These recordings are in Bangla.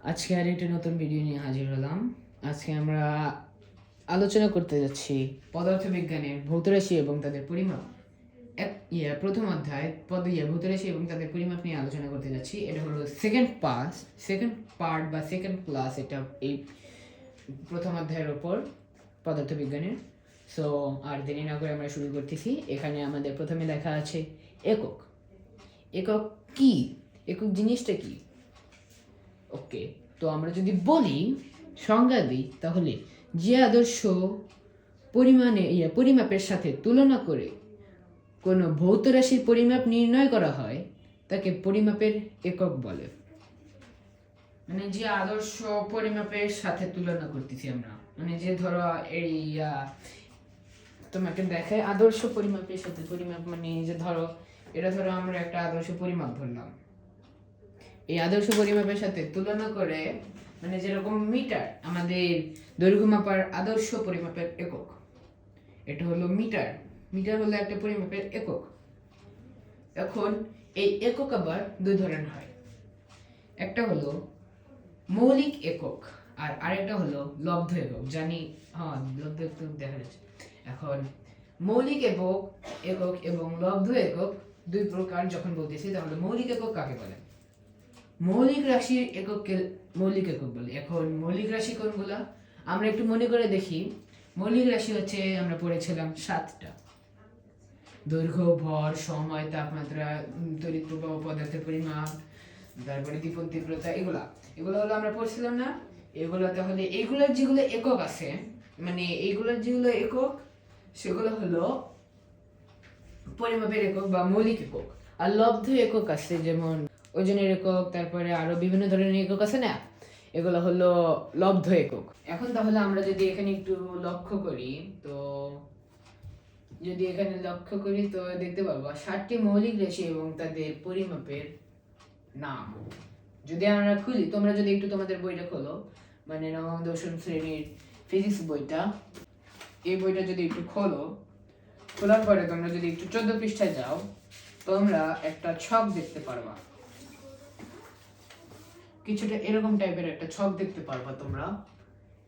আজকে আর একটা নতুন ভিডিও নিয়ে হাজির হলাম। আজকে আমরা আলোচনা করতে যাচ্ছি পদার্থবিজ্ঞানের ভৌতরাশি এবং তাদের পরিমাপ। প্রথম অধ্যায় ভৌতরাশি এবং তাদের পরিমাপ নিয়ে আলোচনা করতে যাচ্ছি। এটা হলো সেকেন্ড পার্ট বা সেকেন্ড ক্লাস। এটা এই প্রথম অধ্যায়ের ওপর পদার্থবিজ্ঞানের। সো আর দেরি না করে আমরা শুরু করতেছি। এখানে আমাদের প্রথমে লেখা আছে একক। একক কি? একক জিনিসটা কি? ওকে, তো আমরা যদি বলি সংজ্ঞা দিই, তাহলে যে আদর্শ পরিমাপের সাথে তুলনা করে কোনো ভৌত রাশির পরিমাপ নির্ণয় করা হয় তাকে পরিমাপের একক বলে। মানে যে আদর্শ পরিমাপের সাথে তুলনা করতেছি আমরা, মানে যে ধরো এই তোমাকে দেখায় আদর্শ পরিমাপের সাথে পরিমাপ, মানে যে ধরো এটা ধরো আমরা একটা আদর্শ পরিমাপ ধরলাম, এই আদর্শ পরিমাপের সাথে তুলনা করে, মানে যেরকম মিটার আমাদের দৈর্ঘ্য মাপার আদর্শ পরিমাপের একক, এটা হলো মিটার। মিটার হলো একটা পরিমাপের একক। এখন এই একক আবার দুই ধরনের হয়। একটা হলো মৌলিক একক আর আরেকটা হলো লব্ধ একক। জানি, হ্যাঁ, লব্ধ একক দেখা যাচ্ছে। এখন মৌলিক একক একক এবং লব্ধ একক দুই প্রকার যখন বলতেছি, তাহলে মৌলিক একক কাকে বলে? মৌলিক রাশির এককে মৌলিক একক বলে। এখন মৌলিক রাশি কোনগুলা আমরা একটু মনে করে দেখি। মৌলিক রাশি হচ্ছে আমরা পড়েছিলাম 7টা: দৈর্ঘ্য, ভর, সময়, তাপমাত্রা, তড়িৎ প্রবাহ, পদার্থের পরিমাপ, তারপরে দীপন তীব্রতা। এগুলো হলো আমরা পড়ছিলাম না? এগুলো তাহলে এইগুলোর যেগুলো একক আছে, মানে এইগুলোর যেগুলো একক, সেগুলো হলো পরিমাপের একক বা মৌলিক একক। আর লব্ধ একক আছে, যেমন ওজনের একক, তারপরে আরো বিভিন্ন ধরনের একক আছে না, এগুলো হলো লব্ধ একক। এখন তাহলে আমরা যদি এখানে একটু লক্ষ্য করি, তো দেখতে পাবো 7টি মৌলিক রাশি এবং তাদের পরিমাপের নাম। যদি আমরা খুলি, তোমরা যদি একটু তোমাদের বইটা খোলো, মানে নবম দশম শ্রেণীর ফিজিক্স বইটা, এই বইটা যদি একটু খোলার পরে তোমরা যদি একটু 14 পৃষ্ঠায় যাও, তোমরা একটা ছক দেখতে পারবা। কিছুটা এরকম টাইপের একটা ছক দেখতে পারবা তোমরা।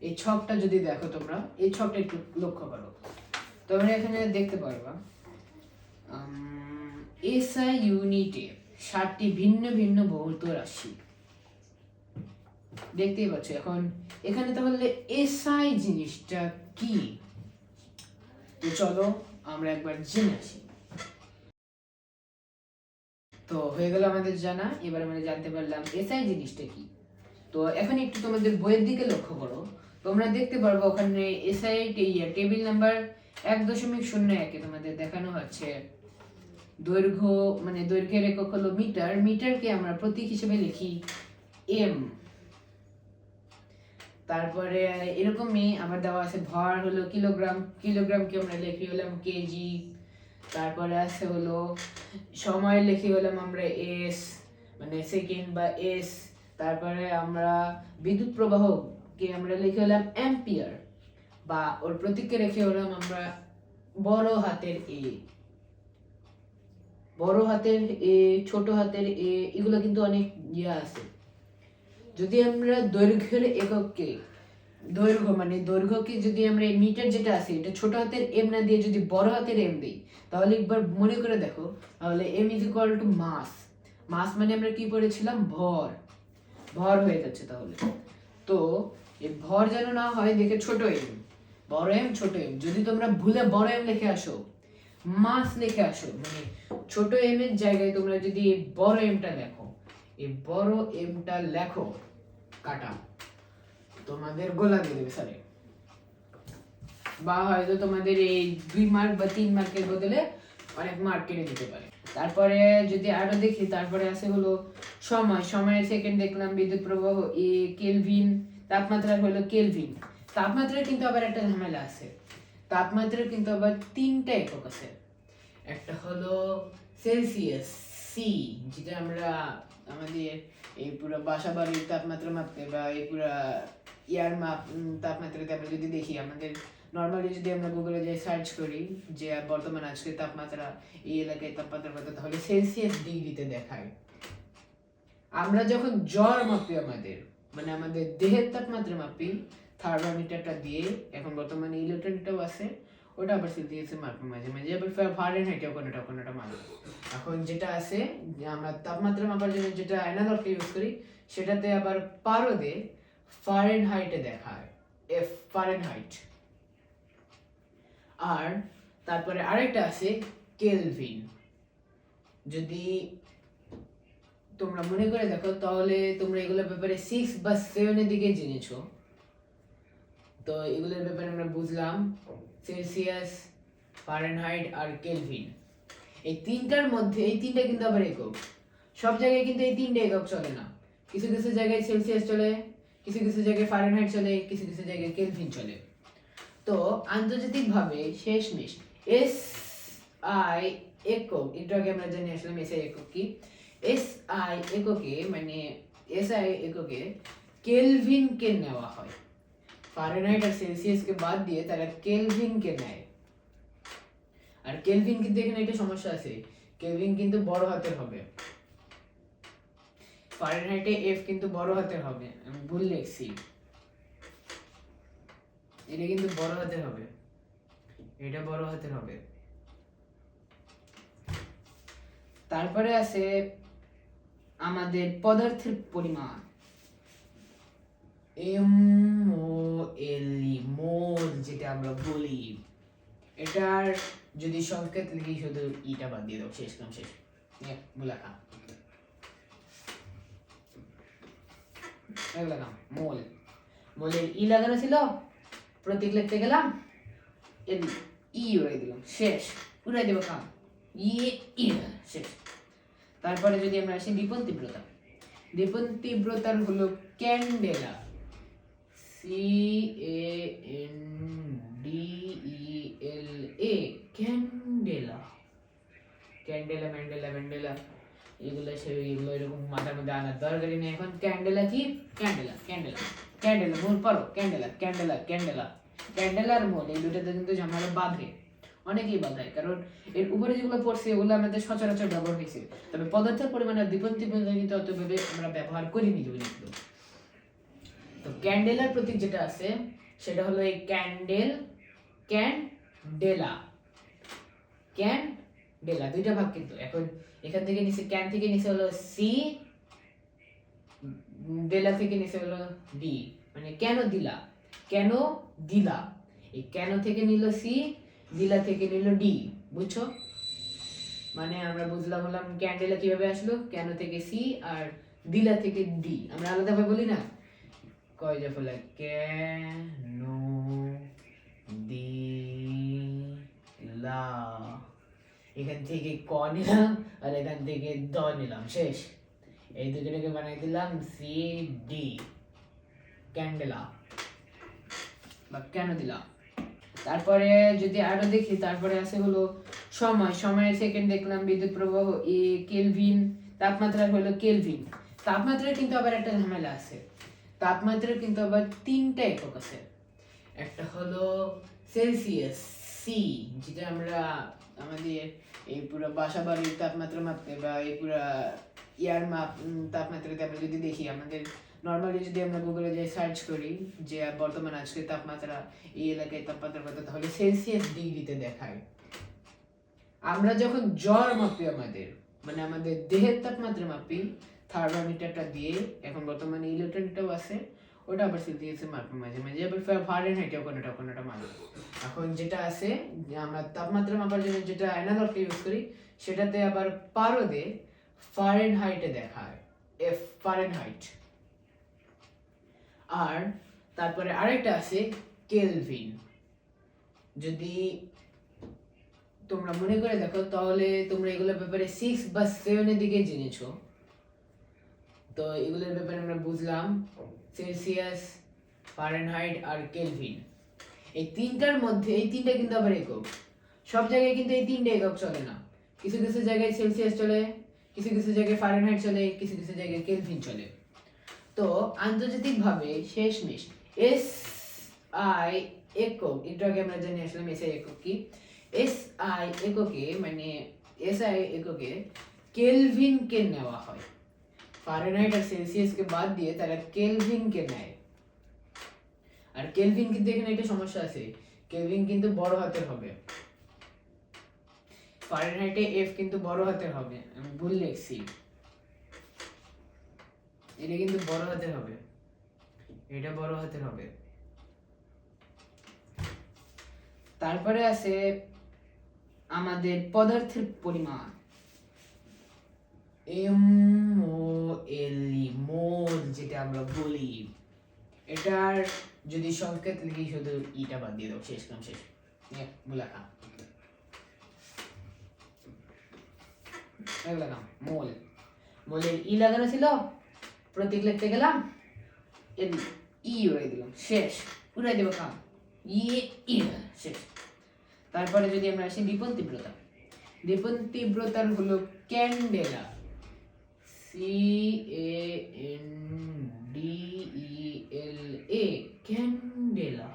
এই ছকটা যদি দেখো, তোমরা এই ছকটা একটু লক্ষ্য করো, তোমরা এখানে দেখতে পারবা এসআই ইউনিটে 7টি ভিন্ন ভিন্ন ভৌত রাশি দেখতেই পাচ্ছ। এখন এখানে তাহলে এসআই জিনিসটা কি? তো চলো আমরা একবার জেনে আসি। তো হয়ে গেল আমাদের জানা। এবার আমরা জানতে পারলাম এসআই জিনিসটা কি। তো এখন একটু তোমাদের বইয়ের দিকে লক্ষ্য করো, তোমরা দেখতে পারবে ওখানে এসআই টেবিল নাম্বার 1.01 তোমাদের দেখানো হচ্ছে দৈর্ঘ্য, মানে দৈর্ঘ্যের একক হলো মিটার। মিটারকে আমরা প্রতীক হিসেবে লিখি এম। তারপরে এরকমই আবার দেওয়া আছে ভর হলো কিলোগ্রাম, কিলোগ্রামকে আমরা লিখি হলাম কেজি। তারপরে আছে হলো সময় লিখি হলাম আমরা এস, মানে সেকেন্ড বা এস। তারপরে আমরা বিদ্যুৎ প্রবাহকে আমরা লিখে হলাম অ্যাম্পিয়ার, বা ওর প্রতীককে রেখে হলাম আমরা বড় হাতের এ। বড় হাতের এ, ছোট হাতের এ, এগুলো কিন্তু অনেক আছে। যদি আমরা দৈর্ঘ্যের এককে, দৈর্ঘ্যকে যদি আমরা মিটার যেটা আছে এটা ছোট হাতের এম না দিয়ে যদি বড় হাতের এম দিই, তাহলে একবার মনে করে দেখো, তাহলে এম ইজ ইকুয়াল টু মাস। মাস মানে আমরা কি পড়েছিলাম? ভর। ভর হয়ে যাচ্ছে তাহলে। তো এই ভর যেন না হয় দেখে ছোট এম, বড় এম, ছোট এম। যদি তোমরা ভুলে বড় এম লিখে আসো, মাস লিখে আসো, মানে ছোট এম এর জায়গায় তোমরা যদি বড় এমটা লেখো, এই বড় এমটা লেখো, কাটা তোমাদের গোলা দিয়ে দেবে স্যারে, বা হয়তো তোমাদের এই 2 মার্ক বা 3 মার্কের বদলে অনেক মার্ক কেটে দিতে পারে। তারপরে যদি আরো দেখি, তারপরে আছে হলো সময়। সময়ের সেকেন্ড দেখলাম, বিদ্যুৎ প্রবাহ এ, কেলভিন, তাপমাত্রা হলো কেলভিন। তাপমাত্রার কিন্তু আবার একটা ঝামেলা আছে। তাপমাত্রার কিন্তু আবার 3টা একক আছে। একটা হলো সেলসিয়াস সি, যেটা আমরা আমাদের এই পুরো বাসা বাড়ির তাপমাত্রা মাপতে বা এই পুরো ইয়ার তাপমাত্রাতে আমরা যদি দেখি, আমাদের নর্মালি যদি আমরা গুগলে যাই সার্চ করি যে বর্তমান আজকে তাপমাত্রা এই এলাকায় তাপমাত্রা কত, তাহলে সেলসিয়াস ডিগ্রিতে দেখায়। আমরা যখন জ্বর মাপি আমাদের, মানে আমাদের দেহের তাপমাত্রা মাপি থার্মোমিটারটা দিয়ে, এখন বর্তমানে ইলেকট্রনিকটাও আছে, ওটা আবার সেলসিয়াসে মাপি মাঝে মাঝে, আবার ফারেনহাইটে ওখানেটা মাপি। এখন যেটা আছে যে আমরা তাপমাত্রা মাপার জন্য যেটা অ্যানালগটা ইউজ করি, সেটাতে আবার পারদে ফারেনহাইটে দেখায়, ফারেনহাইট। আর তারপরে আরেকটা আছে কেলভিন। যদি তোমরা মনে করে দেখো তাহলে তোমরা এগুলোর ব্যাপারে 6 বা 7 এর দিকে জেনেছো। তো এগুলোর ব্যাপারে আমরা বুঝলাম সেলসিয়াস, ফারেনহাইট আর কেলভিন। এই তিনটার মধ্যে এই তিনটা কিন্তু আবার একক, সব জায়গায় কিন্তু এই তিনটা একক চলে না। কিছু কিছু জায়গায় সেলসিয়াস চলে, কিছু কিছু জায়গায় ফারেনহাইট চলে, কিছু কিছু জায়গায় কেলভিন চলে। তো আন্তর্জাতিকভাবে শেষমেশ এস আই একক, একটু আগে আমরা জানি আসলাম এস আই একক কি। এস আই এককে মানে এস আই এককে কেলভিনকে নেওয়া হয়। ফারেনহাইট আর সেলসিয়াসকে বাদ দিয়ে তারা কেলভিনকে নেয়। আর কেলভিন কিন্তু এখানে একটা সমস্যা আছে, কেলভিন কিন্তু বড় হাতের হবে, ফারেনহাইটে এফ কিন্তু বড় হাতের হবে, আমি ভুল লিখছি, এটা কিন্তু বড় হাতের হবে, এটা বড় হাতের হবে। তারপরে আছে আমাদের পদার্থের পরিমাণ, MOLE, মোল যেটা আমরা বলি, এটার যদি সংকেত লিখি শুধু ইটা বাদ দিয়ে দাও, শেষ কাম শেষ। মুলাকা মোল, মোলের ই লাগানো ছিল, প্রতীক লিখতে গেলাম, ই উড়াই দিলাম, শেষ, উড়াই দেবো কাম, শেষ। তারপরে যদি আমরা আসি দীপন তীব্রতা, দীপন তীব্রতার হলো candela, CANDELA, candela, candela, Mandela, Mandela, এগুলো এরকম মাথার মধ্যে আনার দরকারই নেই এখন। ক্যান্ডেলা কি? ক্যান্ডেলা, ক্যান্ডেলা, ক্যান্ডেলা, মোল পারো, ক্যান্ডেলা, ক্যান্ডেলা, ক্যান্ডেলা, ক্যান্ডেলার মোল, এই দুটাতে কিন্তু ঝামেলা বাঁধে, অনেকেই বাঁধায়, কারণ এর উপরে যেগুলো পড়ছে ওগুলো আমাদের সচরাচর ব্যবহার হয়েছে, তবে পদার্থের পরিমাণ আর দীপন তীব্রতা কিন্তু অতভাবে আমরা ব্যবহার করিনি জিনিসগুলো। তো ক্যান্ডেলার প্রতীক যেটা আছে সেটা হলো এই ক্যান্ডেল, ক্যান্ডেলা, ক্যান্ডেলা, দুইটা ভাগ কিন্তু। এখন এখান থেকে নিচে ক্যান থেকে নিচে হলো সি, ডেলা থেকে নিচে হলো ডি, মানে কেন দিলা, কেন দিলা, এই কেন থেকে নিল সি, দিলা থেকে নিল ডি, বুঝছো? মানে আমরা বুঝলাম হলাম ক্যান্ডেলা কিভাবে আসলো, কেন থেকে সি আর দিলা থেকে ডি, আমরা আলাদাভাবে বলি না, কয় যে ফলে কেন দিলা, এখান থেকে ক নিলাম আর এখান থেকে দ নিলাম, শেষ। এই দুটোকে বানাই দিলাম সি ডি, ক্যান্ডেলা বা কেন দিলাম। তারপরে যদি আরো দেখি, তারপরে আছে হলো সময়, সময়ের সেকেন্ড দেখলাম, বিদ্যুৎ প্রবাহ এ, কেলভিন, তাপমাত্রা হলো কেলভিন। তাপমাত্রার কিন্তু আবার একটা ঝামেলা আছে, তাপমাত্রার কিন্তু আবার তিনটা একক আছে, একটা হলো সেলসিয়াস সি, যেটা আমরা আমাদের এই পুরো বাসা বাড়ির তাপমাত্রা মাপতে বা এই পুরো ইয়ার তাপমাত্রাতে আমরা যদি দেখি, আমাদের নর্মালি যদি আমরা গুগলে যাই সার্চ করি যে বর্তমান আজকের তাপমাত্রা এই এলাকায় তাপমাত্রা কত, তাহলে সেলসিয়াস ডিগ্রিতে দেখায়। আমরা যখন জ্বর মাপি আমাদের, মানে আমাদের দেহের তাপমাত্রা মাপি থার্মোমিটারটা দিয়ে, এখন বর্তমানে ইলেকট্রনিকটাও আছে, ওটা আবার সেলসিয়াসে মাপি মাঝে মাঝে, আবার ফারেনহাইটে ওখানেটা মাপি। এখন যেটা আছে যে আমরা তাপমাত্রা মাপার জন্য যেটা অ্যানালগটা ইউজ করি, সেটাতে আবার পারদে ফারেনহাইটে দেখায়, ফারেনহাইট। আর তারপরে আরেকটা আছে কেলভিন। যদি তোমরা মনে করে দেখো তাহলে তোমরা এগুলোর ব্যাপারে 6 বা 7 এর দিকে জেনেছো। তো এগুলোর ব্যাপারে আমরা বুঝলাম সেলসিয়াস, ফারেনহাইট আর কেলভিন। এই তিনটার মধ্যে এই তিনটা কিন্তু আবার একক, সব জায়গায় কিন্তু এই তিনটা একক চলে না। কিছু কিছু জায়গায় সেলসিয়াস চলে, কিছু কিছু জায়গায় ফারেনহাইট চলে, কিছু কিছু জায়গায় কেলভিন চলে। তো আন্তর্জাতিকভাবে শেষমেশ এস আই একক, একটু আগে আমরা জানি আসলাম এস আই একক কি। এস আই এককে মানে এস আই এককে কেলভিনকে নেওয়া হয়। ফারেনহাইট আর সেলসিয়াস কে বাদ দিয়ে তারা কেলভিন কে নেয়। আর কেলভিন কিন্তু এখানে একটা সমস্যা আছে, কেলভিন কিন্তু বড় হাতের হবে, ফারেনহাইটে এফ কিন্তু বড় হাতের হবে, আমি ভুল লিখছি, এটা কিন্তু বড় হাতের হবে, এটা বড় হাতের হবে। তারপরে আছে আমাদের পদার্থের পরিমাণ, MOLE, মোল যেটা আমরা বলি, এটার যদি সংকেত লিখি শুধু ইটা বাদ দিয়ে দাও, শেষ কাম শেষ। মুলাকা মোল, মোলের ই লাগানো ছিল, প্রতীক লিখতে গেলাম ই উড়াই দিলাম, শেষ, উড়াই দেবো কাম, শেষ। তারপরে যদি আমরা আসি দীপন তীব্রতা, দীপন তীব্রতার হলো candela, CANDELA, candela,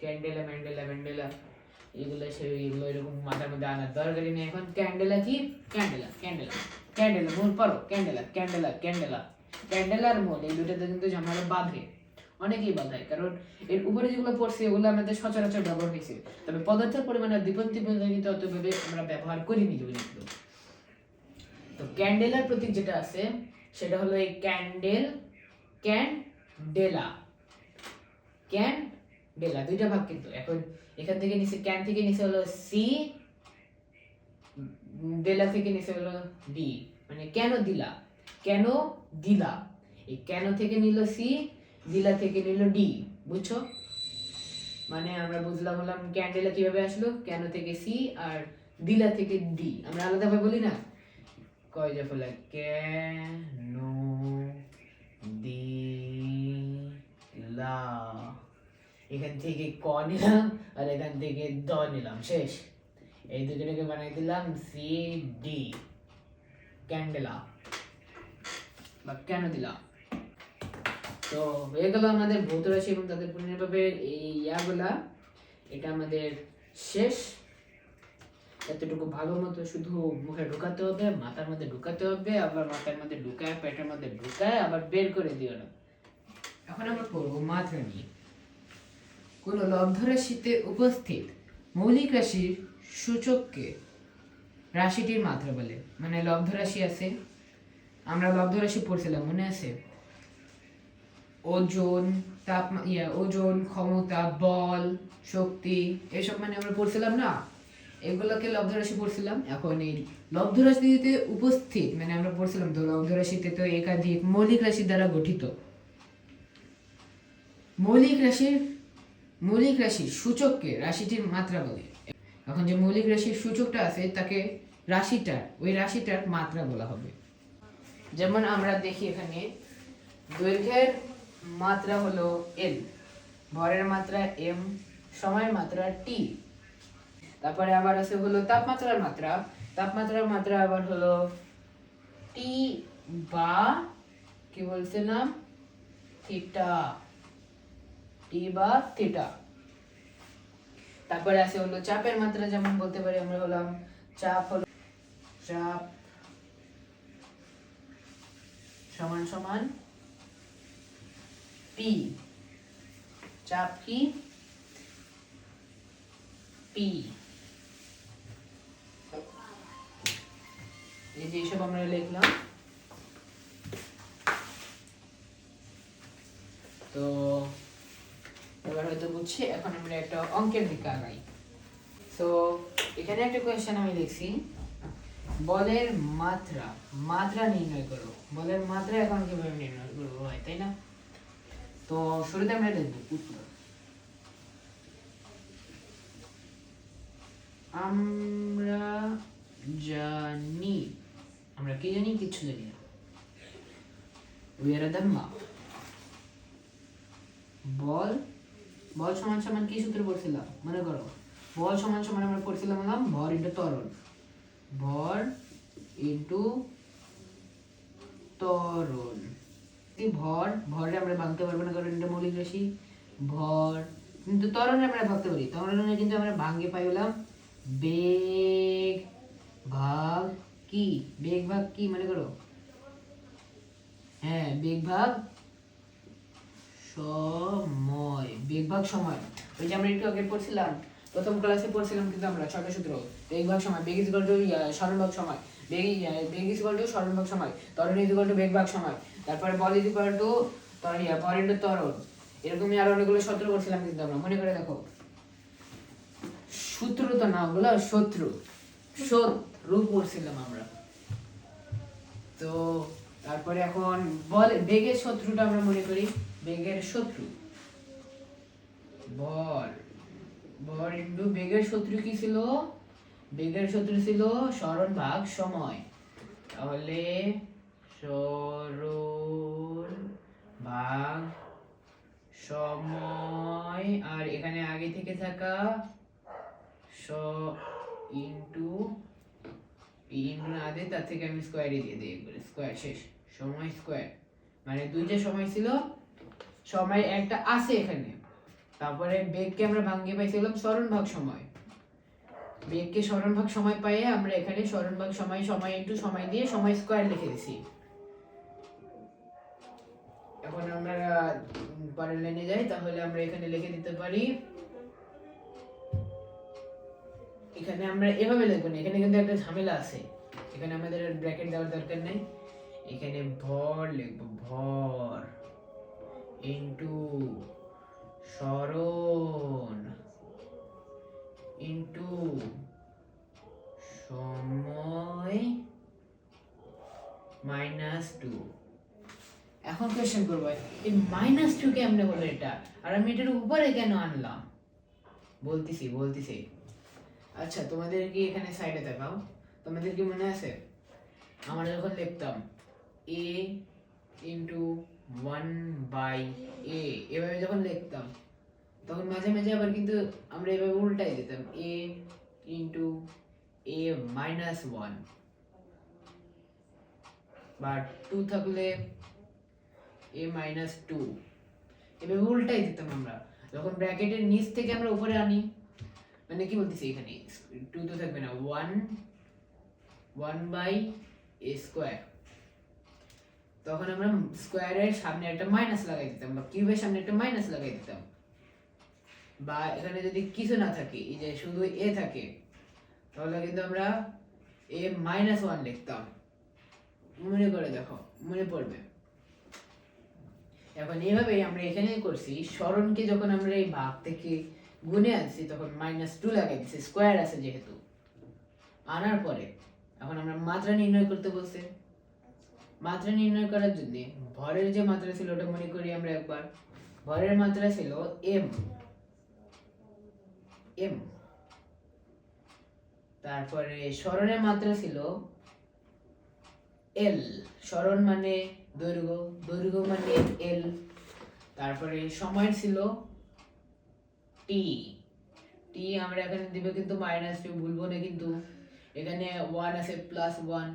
candela Mandela Mandela এগুলো সেগুলো এরকম মাথার মধ্যে আনার দরকারই নেই এখন। ক্যান্ডেলা কি? ক্যান্ডেলা, ক্যান্ডেলা, ক্যান্ডেলা, মূল পড়ো, ক্যান্ডেলা, ক্যান্ডেলা, ক্যান্ডেলা, ক্যান্ডেলার মূল, এই দুটাতে কিন্তু ঝামেলা বাঁধে, অনেকেই বাঁধায়, কারণ এর উপরে যেগুলো পড়ছে ওগুলো আমাদের সচরাচর ব্যবহার হয়েছে, তবে পদার্থের পরিমাণ আর দীপন তীব্রতা কিন্তু অতভাবে আমরা ব্যবহার করিনি জীবনে। তো ক্যান্ডেলার প্রতীক যেটা আছে সেটা হলো এই ক্যান্ডেল, ক্যান্ডেলা, ক্যান্ডেলা দুইটা ভাগ কিন্তু। এখন এখান থেকে নিচে ক্যান থেকে নিচে হলো সি, ডেলা থেকে নিচে হলো ডি, মানে কেন দিলা, কেন দিলা, এই কেন থেকে নিল সি, দিলা থেকে নিল ডি, বুঝছো? মানে আমরা বুঝলাম হলাম ক্যান্ডেলা কিভাবে আসলো, কেন থেকে সি আর দিলা থেকে ডি, আমরা আলাদাভাবে বলি না, কয় যে ফলে কেন দিলা, এখান থেকে ক নিলাম আর এখান থেকে দ নিলাম, শেষ। এই দুটোকে বানাই দিলাম সি ডি, ক্যান্ডেলা বা কেন দিলাম। তো হয়ে গেল আমাদের ভৌত রাশি এবং তাদের পরিমাপের এই ইয়াগুলা, এটা আমাদের শেষ। এতটুকু ভালো মতো শুধু মুখে ঢুকাতে হবে, মাথার মধ্যে ঢুকাতে হবে, আবার মাথার মধ্যে ঢুকায়, পেটের মধ্যে ঢুকায়, আবার বের করে দিও না। এখন আমরা পড়বো মাত্রা নিয়ে। কোন লব্ধ রাশিতে উপস্থিত মৌলিক রাশির সূচককে রাশিটির মাত্রা বলে। মানে লব্ধ রাশি আছে, আমরা লব্ধ রাশি পড়ছিলাম মনে আছে, ওজন, ওজন, ক্ষমতা, বল, শক্তি, এসব মানে আমরা পড়ছিলাম না, এগুলোকে লব্ধ রাশি পড়ছিলাম। এখন এই লব্ধ রাশিতে উপস্থিত মানে আমরা পড়ছিলাম তো লব্ধ রাশিতে তো একাধিক মৌলিক রাশি দ্বারা গঠিত। মৌলিক রাশির সূচককে রাশিটির মাত্রা বলে। এখন যে মৌলিক রাশির সূচকটা আছে তাকে ওই রাশিটার মাত্রা বলা হবে। যেমন আমরা দেখি এখানে দৈর্ঘ্যের মাত্রা হলো এল, ভরের মাত্রা এম, সময়ের মাত্রা টি। তারপরে আবার আছে হলো তাপমাত্রার মাত্রা আবার হলো টি বা কি বলছিলাম থিটা, টি বা থিটা। তারপরে আছে হলো চাপের মাত্রা, যেমন বলতে পারি আমরা হলাম চাপ সমান সমান পি, চাপ কি পি। এই যে এসব আমরা লিখলাম। তো এবার হয়তো বুঝছি, এখন আমরা একটা অঙ্কের দিকে আগাই। তো এখানে একটা কোয়েশ্চেন আমি লিখছি, বলের মাত্রা নির্ণয় করো। বলের মাত্রা এখন কিভাবে নির্ণয় করবো ভাই, তাই না? তো শুরুতে আমরা লিখবো উত্তর। আমরা কি জানি? কিছু জানি না। বল সমান সমান কি সূত্র পড়ছিলাম মনে করো? বল সমান সমান আমরা পড়ছিলাম ভর ইন্টু ত্বরণ, ভর ইন্টু ত্বরণ। ভরে আমরা ভাঙতে পারবো না কারণ এটা মৌলিক রাশি। ভর কিন্তু ত্বরণে আমরা ভাঙতে পারি, ত্বরণে কিন্তু আমরা ভাঙে পাই হলাম বেগ ভাগ কি মনে করো হ্যাঁ, বেগ ভাগ সময়, বেগ ভাগ সময়। ওই যে আমরা একটু আগে পড়ছিলাম, প্রথম ক্লাসে পড়ছিলাম কিন্তু আমরা 6টা সূত্র। বেগ ভাগ সময়, বেগ ইজ ইকুয়াল টু সরণ ভাগ সময়, বেগ ইজ ইকুয়াল টু সরণ ভাগ সময়, ত্বরণ ইজ ইকুয়াল টু বেগ ভাগ সময়, তারপরে বল ইজ ইকুয়াল টু ভর ইনটু ত্বরণ। এরকমই আরো অনেকগুলো সূত্র করছিলাম কিন্তু আমরা, মনে করে দেখো। সূত্র তো না, ওগুলো শত্রু পড়ছিলাম আমরা। তো তারপরে এখন বল বেগের শত্রুটা আমরা মনে করি। বেগের শত্রু বল, বল ইনটু বেগের শত্রু কি ছিল? বেগের শত্রু ছিল সরণ ভাগ সময়। তাহলে সরণ ভাগ সময়, আর এখানে আগে থেকে থাকা ইনটু না দিয়ে তার থেকে আমি স্কোয়ারই দিয়ে দিই, স্কোয়ার শেষ। সময় স্কোয়ার মানে দুইটা সময় ছিল, সময় একটা আছে এখানে। তারপরে বেগকে আমরা ভাঙিয়ে পাইছিলাম সরণ ভাগ সময়, বেগকে সরণ ভাগ সময় পাইয়ে আমরা এখানে সরণ ভাগ সময় ইনটু সময় দিয়ে সময় স্কোয়ার লিখে দিছি। এখন আমরা পরের লাইনে যাই, তাহলে আমরা এখানে লিখে দিতে পারি, এখানে আমরা এভাবে লিখবো না, এখানে কিন্তু একটা ঝামেলা আছে। এখানে আমাদের ব্র্যাকেট দেওয়ার দরকার নেই, এখানে ভর লিখবো, ভর ইনটু সরণ ইনটু সময় -2। এখন কোশ্চেন করবো, এই -2 কেমনে হলো এটা, আর আমি এটার উপরে কেন আনলাম? বলতেছি। আচ্ছা, তোমাদের কি এখানে সাইডে দেখাও, তোমাদের কি মনে আছে আমরা যখন লিখতাম a ইনটু 1/a এভাবে যখন লিখতাম, তখন মাঝে মাঝে আবার কিন্তু আমরা এভাবে উল্টাই দিতাম, a ইনটু a -1 বা 2 থাকলে a -2 এভাবে উল্টাই দিতাম আমরা। যখন ব্র্যাকেটের নিচ থেকে আমরা উপরে আনি, মানে কি বলতেছি, এখানে 2 তো থাকবে না, 1/a স্কয়ার, তখন আমরা স্কয়ারের সামনে একটা মাইনাস লাগাই দিতাম, বা কিউবের সামনে একটা মাইনাস লাগাই দিতাম। বা এখানে যদি কিছু না থাকে, এই যে শুধু a থাকে, তাহলে কিন্তু আমরা a -1 লিখতাম। মনে করে দেখো, মনে পড়বে। এখন এইভাবেই আমরা এখানে করছি, সরণকে যখন আমরা এই ভাগ থেকে গুণে আনছি, তখন -2 লাগাই দিছি, স্কয়ার আছে যেহেতু। আনার পরে এখন আমরা মাত্রা নির্ণয় করতে বলছে। মাত্রা নির্ণয় করার জন্য ভরের যে মাত্রা ছিল ওটা মনে করি আমরা একবার। ভরের মাত্রা ছিল m, তারপরে সরণের মাত্রা ছিল l, সরণ মানে দৈর্ঘ্য, দৈর্ঘ্য মানে l। তারপরে সময় ছিল t, আমরা এখানে দিব কিন্তু -2, ভুলবো না কিন্তু। এখানে 1 আছে, +1,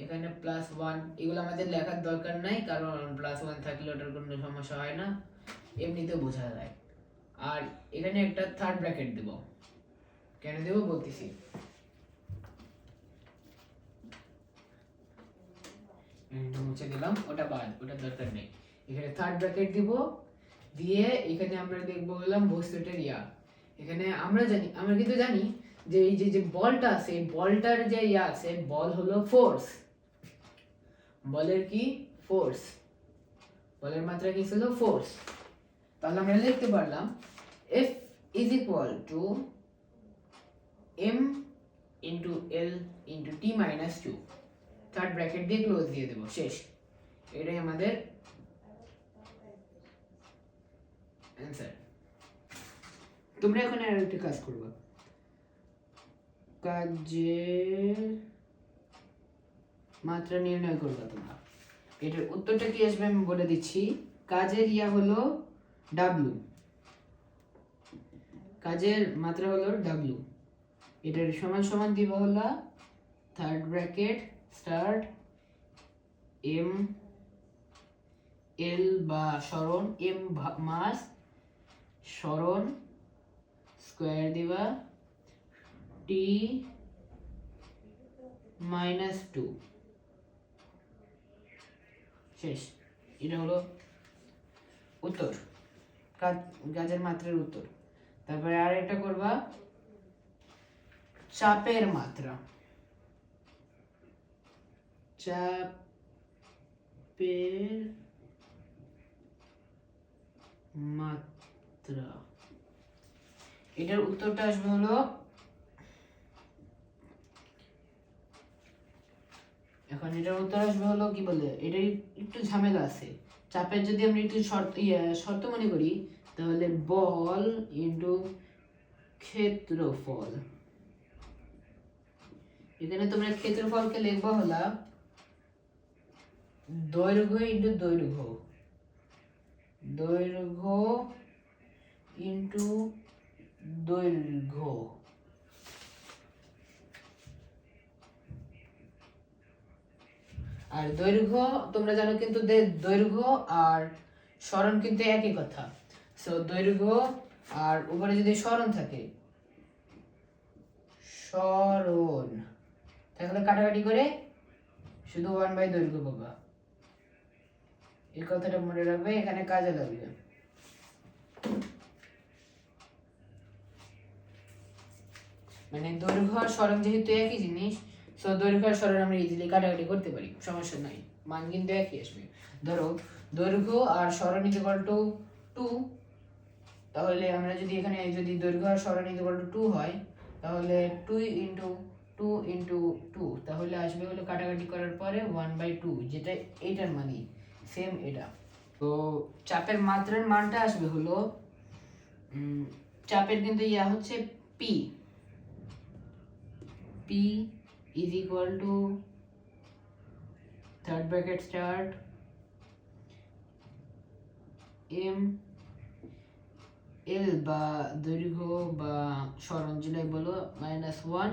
এখানে +1, এগুলো আমাদের লেখার দরকার নাই, কারণ +1 থাকলে ওটার কোনো সমস্যা হয় না, এমনিতে বোঝা যায়। আর এখানে একটা থার্ড ব্র্যাকেট দেব, কেন দেব বলতেছি। মুছে দিলাম, ওটা বাদ, ওটা দরকার নেই। এখানে থার্ড ব্র্যাকেট দিব, দিয়ে এখানে আমরা দেখবো হলাম বস্তুটার এখানে আমরা কিন্তু জানি যে এই যে বলটা আছে, বলটার যে আছে, বল হলো ফোর্স। বলের কি? ফোর্স। বলের মাত্রা কি ছিল? ফোর্স। তাহলে আমরা লিখতে পারলাম F is equal to m into l into t minus 2, third bracket দিয়ে ক্লোজ দিয়ে দেব, শেষ। এটাই আমাদের অ্যান্সার। তোমরা এখন আর একটা কাজ করবে, কাজের মাত্রা নির্ণয় করবে তোমরা। এটার উত্তরটা কি আসবে আমি বলে দিচ্ছি। কাজের হলো W, কাজের মাত্রা হলো W। এটার সমান সমান দিব হলো third bracket start m l বা সরণ, m মাস, সরণ স্কয়ার দিবা t -2 শেষ। এটা হলো উত্তর, কাজের মাত্রার উত্তর। তারপরে আর একটা করবা চাপের মাত্রা। চাপের মাত্রা, এটার উত্তরটা আসবে হলো, এখন এটার উত্তর আসবে হলো কি বলে, এটার একটু ঝামেলা আছে। চাপের যদি আমরা একটু শর্ত মনে করি, তাহলে বল ইন্টু ক্ষেত্রফল। এখানে তোমরা ক্ষেত্রফলকে লিখবা হলো দৈর্ঘ্য ইন্টু দৈর্ঘ্য, দৈর্ঘ্য ইন্টু দৈর্ঘ্য। আর দৈর্ঘ্য তোমরা জানো কিন্তু দৈর্ঘ্য আর সরণ কিন্তু একই কথা। সো দৈর্ঘ্য আর উপরে যদি সরণ থাকে, সরণ, তাহলে কাটাকাটি করে শুধু 1/, দৈর্ঘ্য পাবা। এই কথাটা মনে রাখবে, এখানে কাজে লাগবে। মানে দৈর্ঘ্য আর সরণ যেহেতু একই জিনিস, সো দৈর্ঘ্য আর সরণ আমরা ইজিলি কাটাকাটি করতে পারি, সমস্যা নাই, মান কিন্তু একই আসবে। ধরো দৈর্ঘ্য আর সরণ ইকুয়াল টু 2, তাহলে আমরা যদি এখানে যদি দৈর্ঘ্য আর সরণ ইকুয়াল টু 2 হয়, তাহলে 2 ইন্টু 2 ইন্টু 2, তাহলে আসবে হলো কাটাকাটি করার পরে 1/2, যেটা এইটার মানে সেম এটা। তো চাপের মাত্রার মানটা আসবে হলো, চাপের কিন্তু ইয়া হচ্ছে P, P is equal to third bracket start M L বা দৈর্ঘ্য বা সরণ যেটাই বলো -1,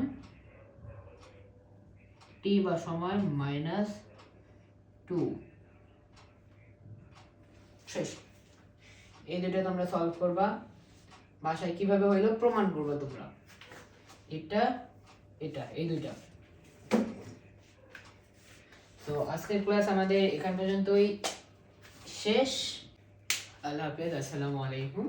T বা সময় -2। শেষ। এই দুটো তোমরা সলভ করবা, বাসায় কিভাবে হইলো প্রমাণ করবা তোমরা, এটা এটা এই দুইটা। তো আজকের ক্লাস আমাদের এখান পর্যন্তই শেষ। আল্লাহ হাফেজ, আসসালামু আলাইকুম।